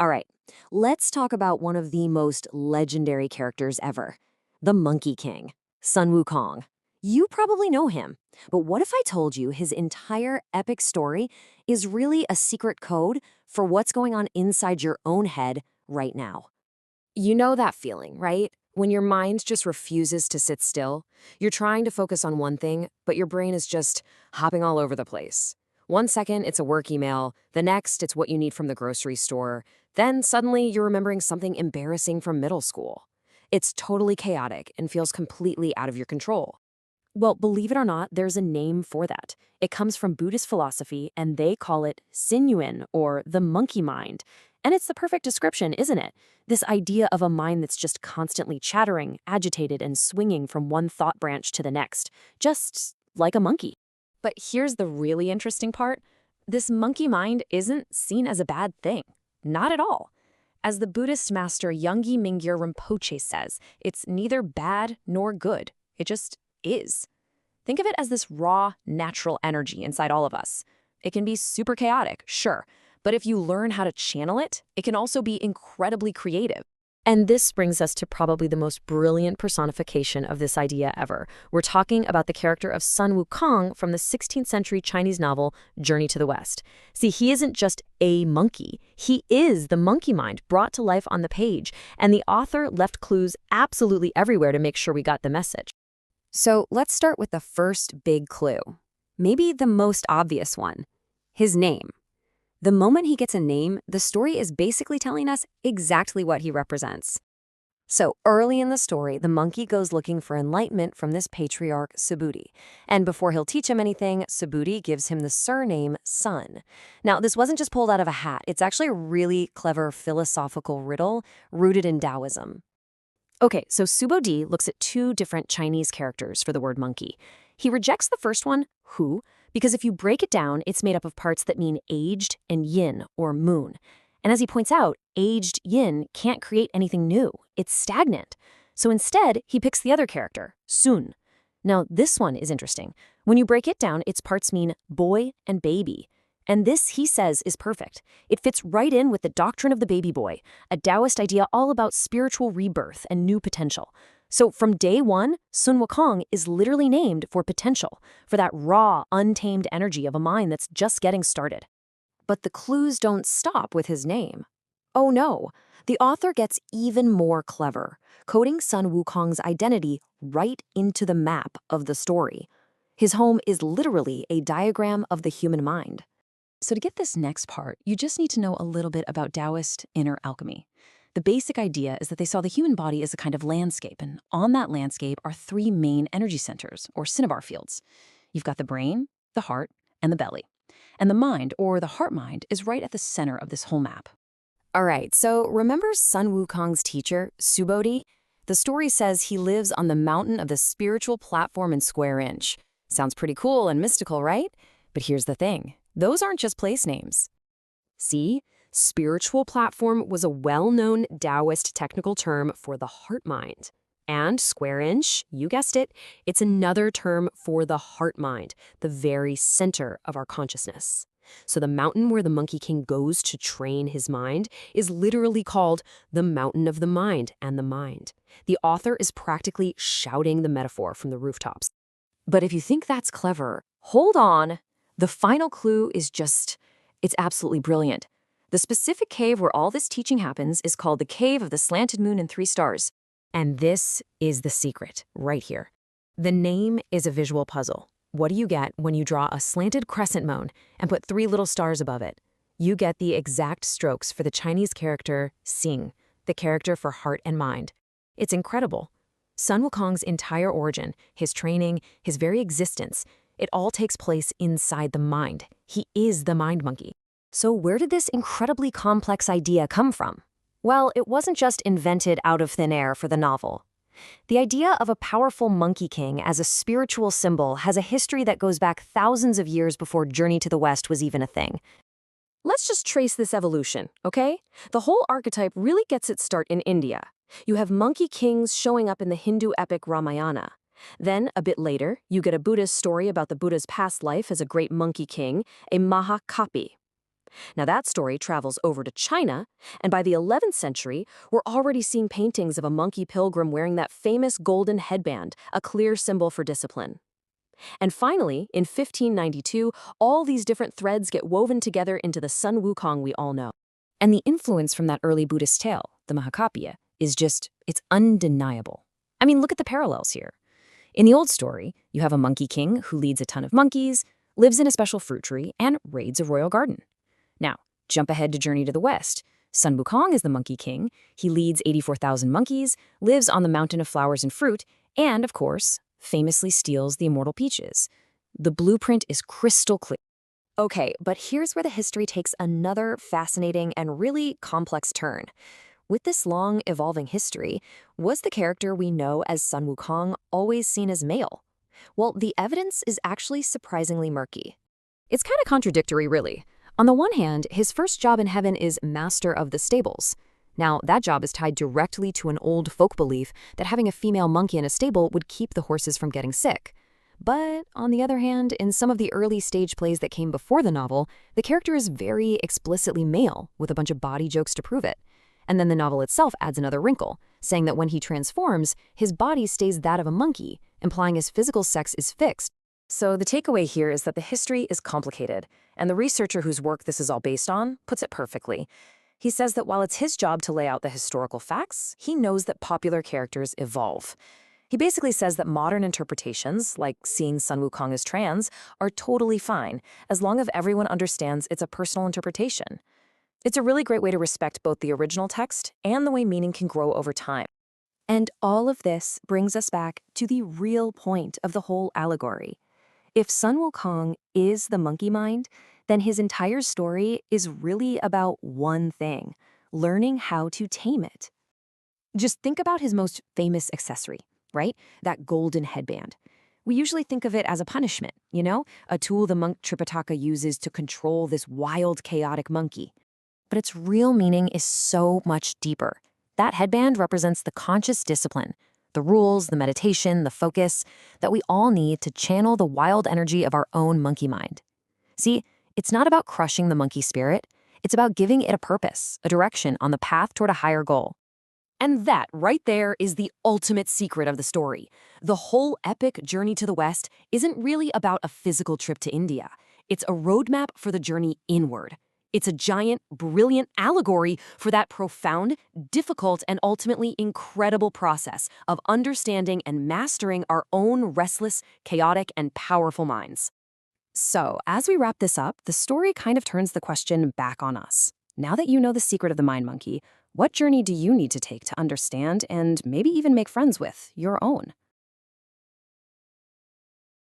All right, let's talk about one of the most legendary characters ever, the Monkey King, Sun Wukong. You probably know him, but what if I told you his entire epic story is really a secret code for what's going on inside your own head right now? You know that feeling, right? When your mind just refuses to sit still. You're trying to focus on one thing, but your brain is just hopping all over the place. One second, it's a work email. The next, it's what you need from the grocery store. Then suddenly, you're remembering something embarrassing from middle school. It's totally chaotic and feels completely out of your control. Well, believe it or not, there's a name for that. It comes from Buddhist philosophy, and they call it sinyuan, or the monkey mind. And it's the perfect description, isn't it? This idea of a mind that's just constantly chattering, agitated, and swinging from one thought branch to the next, just like a monkey. But here's the really interesting part. This monkey mind isn't seen as a bad thing. Not at all. As the Buddhist master Yongey Mingyur Rinpoche says, it's neither bad nor good. It just is. Think of it as this raw, natural energy inside all of us. It can be super chaotic, sure, but if you learn how to channel it, it can also be incredibly creative. And this brings us to probably the most brilliant personification of this idea ever. We're talking about the character of Sun Wukong from the 16th century Chinese novel Journey to the West. See, he isn't just a monkey. He is the monkey mind brought to life on the page, and the author left clues absolutely everywhere to make sure we got the message. So let's start with the first big clue. Maybe the most obvious one. His name. The moment he gets a name, the story is basically telling us exactly what he represents. So early in the story, the monkey goes looking for enlightenment from this patriarch, Subhuti. And before he'll teach him anything, Subhuti gives him the surname Sun. Now, this wasn't just pulled out of a hat. It's actually a really clever philosophical riddle rooted in Taoism. Okay, so Subhuti looks at two different Chinese characters for the word monkey. He rejects the first one, hu, because if you break it down, it's made up of parts that mean aged and yin, or moon. And as he points out, aged yin can't create anything new. It's stagnant. So instead, he picks the other character, sun. Now, this one is interesting. When you break it down, its parts mean boy and baby. And this, he says, is perfect. It fits right in with the doctrine of the baby boy, a Taoist idea all about spiritual rebirth and new potential. So from day one, Sun Wukong is literally named for potential, for that raw, untamed energy of a mind that's just getting started. But the clues don't stop with his name. Oh no, the author gets even more clever, coding Sun Wukong's identity right into the map of the story. His home is literally a diagram of the human mind. So to get this next part, you just need to know a little bit about Taoist inner alchemy. The basic idea is that they saw the human body as a kind of landscape, and on that landscape are three main energy centers, or cinnabar fields. You've got the brain, the heart, and the belly. And the mind, or the heart mind, is right at the center of this whole map. All right, so remember Sun Wukong's teacher, Subhuti? The story says he lives on the mountain of the spiritual platform in square inch. Sounds pretty cool and mystical, right? But here's the thing. Those aren't just place names. See? Spiritual platform was a well-known Taoist technical term for the heart mind. And square inch, you guessed it, it's another term for the heart mind, the very center of our consciousness. So the mountain where the Monkey King goes to train his mind is literally called the mountain of the mind and the mind. The author is practically shouting the metaphor from the rooftops. But if you think that's clever, hold on. The final clue is it's absolutely brilliant. The specific cave where all this teaching happens is called the Cave of the Slanted Moon and Three Stars. And this is the secret, right here. The name is a visual puzzle. What do you get when you draw a slanted crescent moon and put three little stars above it? You get the exact strokes for the Chinese character Xing, the character for heart and mind. It's incredible. Sun Wukong's entire origin, his training, his very existence, it all takes place inside the mind. He is the mind monkey. So where did this incredibly complex idea come from? Well, it wasn't just invented out of thin air for the novel. The idea of a powerful Monkey King as a spiritual symbol has a history that goes back thousands of years before Journey to the West was even a thing. Let's just trace this evolution, okay? The whole archetype really gets its start in India. You have monkey kings showing up in the Hindu epic Ramayana. Then, a bit later, you get a Buddhist story about the Buddha's past life as a great monkey king, a Mahakapi. Now that story travels over to China, and by the 11th century, we're already seeing paintings of a monkey pilgrim wearing that famous golden headband, a clear symbol for discipline. And finally, in 1592, all these different threads get woven together into the Sun Wukong we all know. And the influence from that early Buddhist tale, the Mahakapya, it's undeniable. I mean, look at the parallels here. In the old story, you have a monkey king who leads a ton of monkeys, lives in a special fruit tree, and raids a royal garden. Now, jump ahead to Journey to the West. Sun Wukong is the monkey king. He leads 84,000 monkeys, lives on the mountain of flowers and fruit, and, of course, famously steals the immortal peaches. The blueprint is crystal clear. Okay, but here's where the history takes another fascinating and really complex turn. With this long, evolving history, was the character we know as Sun Wukong always seen as male? Well, the evidence is actually surprisingly murky. It's kind of contradictory, really. On the one hand, his first job in heaven is master of the stables. Now, that job is tied directly to an old folk belief that having a female monkey in a stable would keep the horses from getting sick. But, on the other hand, in some of the early stage plays that came before the novel, the character is very explicitly male, with a bunch of body jokes to prove it. And then the novel itself adds another wrinkle, saying that when he transforms, his body stays that of a monkey, implying his physical sex is fixed. So the takeaway here is that the history is complicated, and the researcher whose work this is all based on puts it perfectly. He says that while it's his job to lay out the historical facts, he knows that popular characters evolve. He basically says that modern interpretations, like seeing Sun Wukong as trans, are totally fine, as long as everyone understands it's a personal interpretation. It's a really great way to respect both the original text and the way meaning can grow over time. And all of this brings us back to the real point of the whole allegory. If Sun Wukong is the monkey mind, then his entire story is really about one thing: learning how to tame it. Just think about his most famous accessory, right? That golden headband. We usually think of it as a punishment, a tool the monk Tripitaka uses to control this wild, chaotic monkey. But its real meaning is so much deeper. That headband represents the conscious discipline, the rules, the meditation, the focus that we all need to channel the wild energy of our own monkey mind. See, it's not about crushing the monkey spirit. It's about giving it a purpose, a direction on the path toward a higher goal. And that right there is the ultimate secret of the story. The whole epic Journey to the West isn't really about a physical trip to India. It's a roadmap for the journey inward. It's a giant, brilliant allegory for that profound, difficult, and ultimately incredible process of understanding and mastering our own restless, chaotic, and powerful minds. So, as we wrap this up, the story kind of turns the question back on us. Now that you know the secret of the mind monkey, what journey do you need to take to understand and maybe even make friends with your own?